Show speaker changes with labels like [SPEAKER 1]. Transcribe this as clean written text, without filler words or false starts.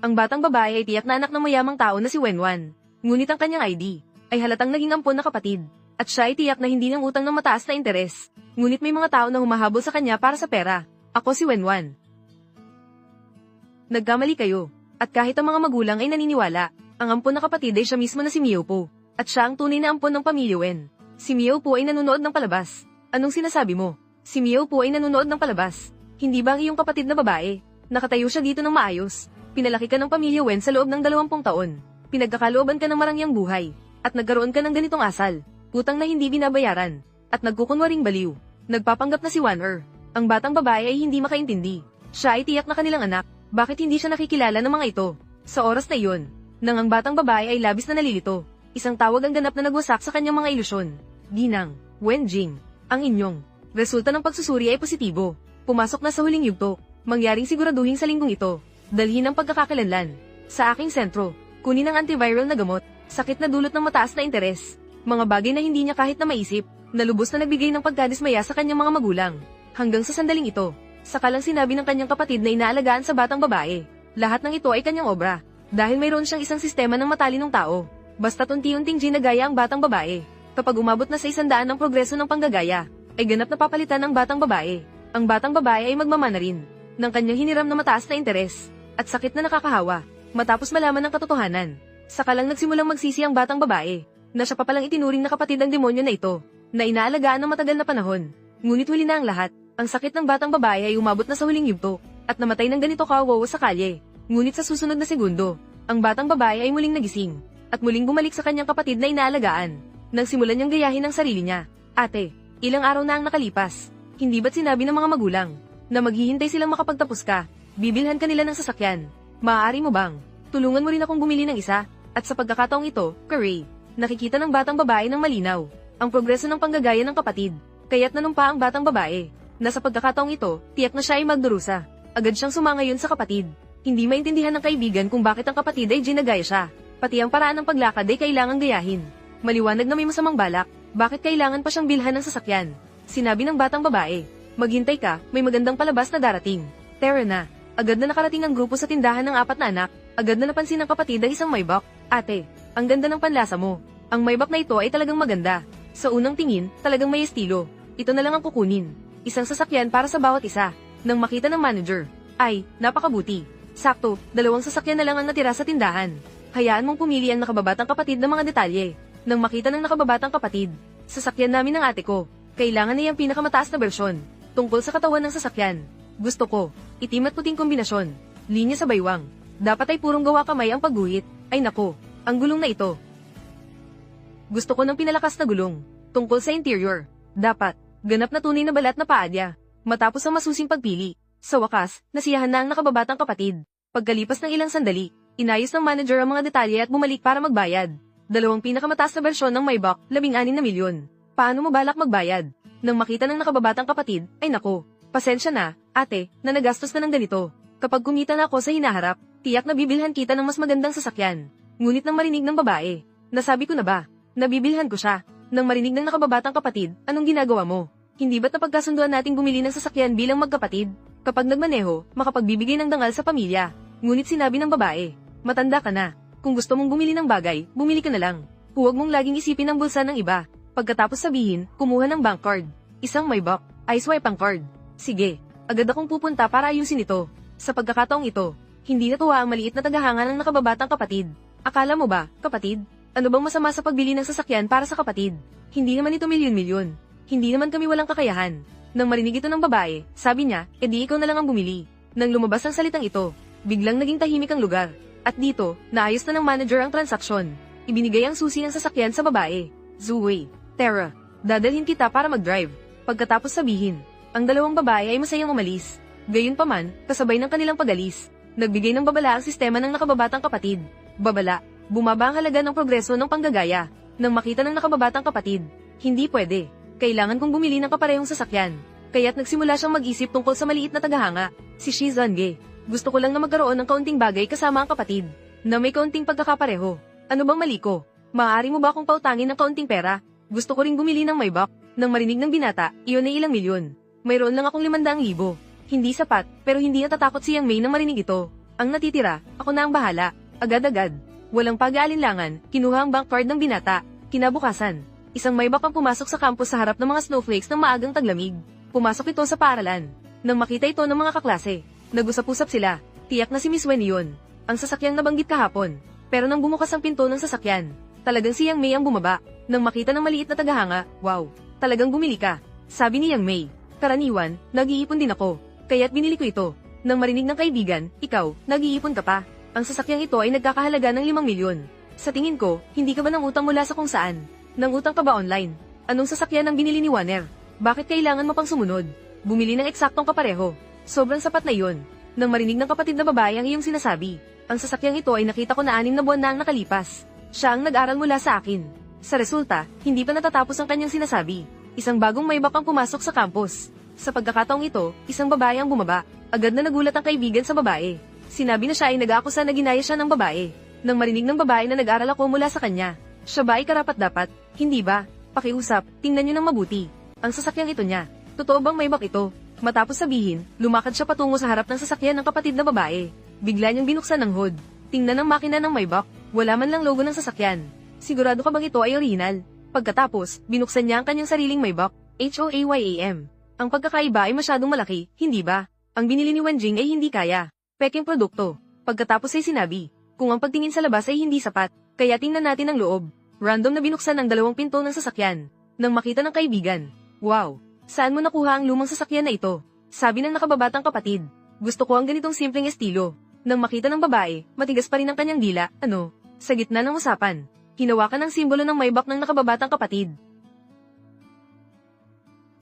[SPEAKER 1] Ang batang babae ay tiyak na anak ng mayamang tao na si Wenwan. Ngunit ang kanyang ID ay halatang naging ampon na kapatid. At siya ay tiyak na hindi ng utang ng mataas na interes. Ngunit may mga tao na humahabol sa kanya para sa pera. Ako si Wenwan. Nagkamali kayo. At kahit ang mga magulang ay naniniwala, ang ampon na kapatid ay siya mismo na si Miyopo. At siya ang tunay na ampon ng pamilya Wen. Si Miyopo ay nanonood ng palabas. Anong sinasabi mo? Si Miyopo ay nanonood ng palabas. Hindi ba ang iyong kapatid na babae? Nakatayo siya dito ng maayos. Pinalaki ka ng pamilya Wen sa loob ng 20 taon. Pinagkakalooban ka ng marangyang buhay. At nagkaroon ka ng ganitong asal. Utang na hindi binabayaran. At nagkukunwaring baliw. Nagpapanggap na si Wan-er. Ang batang babae ay hindi makaintindi. Siya ay tiyak na kanilang anak. Bakit hindi siya nakikilala ng mga ito? Sa oras na iyon, nang ang batang babae ay labis na nalilito, isang tawag ang ganap na nagwasak sa kanyang mga ilusyon. Ginang, Wenjing, ang inyong resulta ng pagsusuri ay positibo. Pumasok na sa huling yugto. Mangyaring siguraduhin sa linggong ito. Dalhin ang pagkakakilanlan. Sa aking sentro, kunin ang antiviral na gamot. Sakit na dulot ng mataas na interes. Mga bagay na hindi niya kahit na maisip. Nalubos na nagbigay ng pagkadismaya sa kanyang mga magulang. Hanggang sa sandaling ito, saka lang sinabi ng kanyang kapatid na inaalagaan sa batang babae. Lahat ng ito ay kanyang obra. Dahil mayroon siyang isang sistema ng matalinong tao. Basta't unti-unting ginagaya ang batang babae. Kapag umabot na sa 100 ng progreso ng panggagaya, ay ganap na papalitan ng batang babae. Ang batang babae ay magmamana rin ng kanyang hiniram na mataas na interes at sakit na nakakahawa. Matapos malaman ng katotohanan, saka lang nagsimulang magsisi ang batang babae na siya pa palang itinuring na kapatid ng demonyo na ito, na inaalagaan ng matagal na panahon. Ngunit huli na ang lahat. Ang sakit ng batang babae ay umabot na sa huling yugto at namatay ng ganito kawawa sa kalye. Ngunit sa susunod na segundo, ang batang babae ay muling nagising at muling bumalik sa kanyang kapatid na inaalagaan. Nang simulan niyang gayahin ang sarili niya. Ate, ilang araw na ang nakalipas. Hindi ba't sinabi ng mga magulang na maghihintay silang makapagtapos ka? Bibilhan ka nila ng sasakyan. Maaari mo bang tulungan mo rin akong bumili ng isa? At sa pagkakataong ito, Curry, nakikita ng batang babae ng malinaw ang progreso ng panggagaya ng kapatid. Kaya't nanumpa ang batang babae na sa pagkakataong ito, tiyak na siya ay magdurusa. Agad siyang sumangayon sa kapatid. Hindi maintindihan ng kaibigan kung bakit ang kapatid ay ginagaya siya. Pati ang paraan ng paglakad ay kailangang gayahin. Maliwanag na may masamang balak. Bakit kailangan pa siyang bilhan ng sasakyan? Sinabi ng batang babae, maghintay ka, may magandang palabas na darating. Tara na. Agad na nakarating ang grupo sa tindahan ng 4 na anak. Agad na napansin ng kapatid ang isang maybach. Ate, ang ganda ng panlasa mo. Ang maybach na ito ay talagang maganda. Sa unang tingin, talagang may estilo. Ito na lang ang kukunin. Isang sasakyan para sa bawat isa. Nang makita ng manager, ay, napakabuti. Sakto, 2 sasakyan na lang ang natira sa tindahan. Hayaan mong pumili ang nakababatang kapatid ng mga detalye. Nang makita ng nakababatang kapatid, sasakyan namin ng ate ko. Kailangan niya ang pinakamataas na bersyon. Tungkol sa katawan ng sasakyan. Gusto ko, itim at puting kombinasyon. Linya sa baywang. Dapat ay purong gawa kamay ang pagguhit. Ay nako, ang gulong na ito. Gusto ko ng pinalakas na gulong. Tungkol sa interior. Dapat, ganap na tunay na balat na paadya. Matapos ang masusing pagpili. Sa wakas, nasiyahan na ang nakababatang kapatid. Pagkalipas ng ilang sandali, inayos ng manager ang mga detalye at bumalik para magbayad. 2 pinakamataas na bersyon ng Maybach, 16 na milyon. Paano mo balak magbayad? Nang makita ng nakababatang kapatid, ay nako, pasensya na, ate, na nagastos na ng ganito. Kapag kumita na ako sa hinaharap, tiyak na bibilhan kita ng mas magandang sasakyan. Ngunit nang marinig ng babae, nasabi ko na ba, nabibilhan ko siya. Nang marinig ng nakababatang kapatid, anong ginagawa mo? Hindi ba't napagkasunduan nating bumili ng sasakyan bilang magkapatid? Kapag nagmaneho, makapagbibigay ng dangal sa pamilya. Ngunit sinabi ng babae, matanda ka na. Kung gusto mong bumili ng bagay, bumili ka na lang. Huwag mong laging isipin ang bulsa ng iba. Pagkatapos sabihin, kumuha ng bank card. Isang Maybach, ay swipe ang card. Sige, agad akong pupunta para ayusin ito. Sa pagkakataong ito, hindi natuwa ang maliit na tagahanga ng nakababatang kapatid. Akala mo ba, kapatid? Ano bang masama sa pagbili ng sasakyan para sa kapatid? Hindi naman ito milyon-milyon. Hindi naman kami walang kakayahan. Nang marinig ito ng babae, sabi niya, edi ikaw na lang ang bumili. Nang lumabas ang salitang ito, biglang naging tahimik ang lugar. At dito, naayos na ng manager ang transaksyon. Ibinigay ang susi ng sasakyan sa babae. Zuwei, Tara, dadalhin kita para mag-drive. Pagkatapos sabihin, ang 2 babae ay masayang umalis. Gayunpaman, kasabay ng kanilang pag-alis, nagbigay ng babala ang sistema ng nakababatang kapatid. Babala, bumaba ang halaga ng progreso ng panggagaya. Nang makita ng nakababatang kapatid, hindi pwede. Kailangan kong bumili ng kaparehong sasakyan. Kaya't nagsimula siyang mag-isip tungkol sa maliit na tagahanga, si Shizange. Gusto ko lang na magkaroon ng kaunting bagay kasama ang kapatid, na may kaunting pagkakapareho. Ano bang mali ko? Maaari mo ba akong pautangin ng kaunting pera? Gusto ko ring bumili ng Maybach. Nang marinig ng binata, iyon ay ilang milyon. Mayroon lang akong 500,000. Hindi sapat, pero hindi natatakot si Yang Mei nang marinig ito. Ang natitira, ako na ang bahala. Agad-agad. Walang pag-aalinlangan, kinuha ang bank card ng binata. Kinabukasan, isang maybak ang pumasok sa campus sa harap ng mga snowflakes ng maagang taglamig. Pumasok ito sa paaralan. Nang makita ito ng mga kaklase, nag-usap-usap sila. Tiyak na si Miss Wen yun. Ang sasakyang nabanggit kahapon. Pero nang bumukas ang pinto ng sasakyan, talagang si Yang Mei ang bumaba. Nang makita ng maliit na tagahanga, wow, talagang bumili ka. Sabi ni Yang Mei, karaniwan, nag-iipon din ako. Kaya't binili ko ito. Nang marinig ng kaibigan, ikaw, nag-iipon ka pa. Ang sasakyang ito ay nagkakahalaga ng 5 milyon. Sa tingin ko, hindi ka ba nang utang mula sa kung saan? Nang utang ka ba online? Anong sasakyan ang binili ni Warner? Bakit kailangan mo pang sumunod? Bumili ng eksaktong kapareho. Sobrang sapat na yon. Nang marinig ng kapatid na babae ang iyong sinasabi, ang sasakyang ito ay nakita ko na 6 na buwan na ang nakalipas. Siya ang nag-aral mula sa akin. Sa resulta, hindi pa natatapos ang kanyang sinasabi. Isang bagong maybak ang pumasok sa campus. Sa pagkakataong ito, isang babae ang bumaba. Agad na nagulat ang kaibigan sa babae. Sinabi na siya ay nag-aakusa na ginaya siya ng babae. Nang marinig ng babae na nag-aral ako mula sa kanya, siya ba ay karapat-dapat? Hindi ba? Pakiusap, tingnan niyo ng mabuti. Ang sasakyang ito niya. Totoo bang maybak ito? Matapos sabihin, lumakad siya patungo sa harap ng sasakyan ng kapatid na babae. Bigla niyang binuksan ang hood. Tingnan ang makina ng maybak. Wala man lang logo ng sasakyan. Sigurado ka bang ito ay original? Pagkatapos, binuksan niya ang kanyang sariling maybak. HOAYAM. Ang pagkakaiba ay masyadong malaki, hindi ba? Ang binili ni Wenjing ay hindi kaya. Peking produkto. Pagkatapos ay sinabi, kung ang pagtingin sa labas ay hindi sapat, kaya tingnan natin ang loob. Random na binuksan ang 2 pinto ng sasakyan. Nang makita ng kaibigan, wow, saan mo nakuha ang lumang sasakyan na ito? Sabi ng nakababatang kapatid, gusto ko ang ganitong simpleng estilo. Nang makita ng babae, matigas pa rin ang kanyang dila, sa gitna ng usapan. Hinawakan ang simbolo ng maybak ng nakababatang kapatid.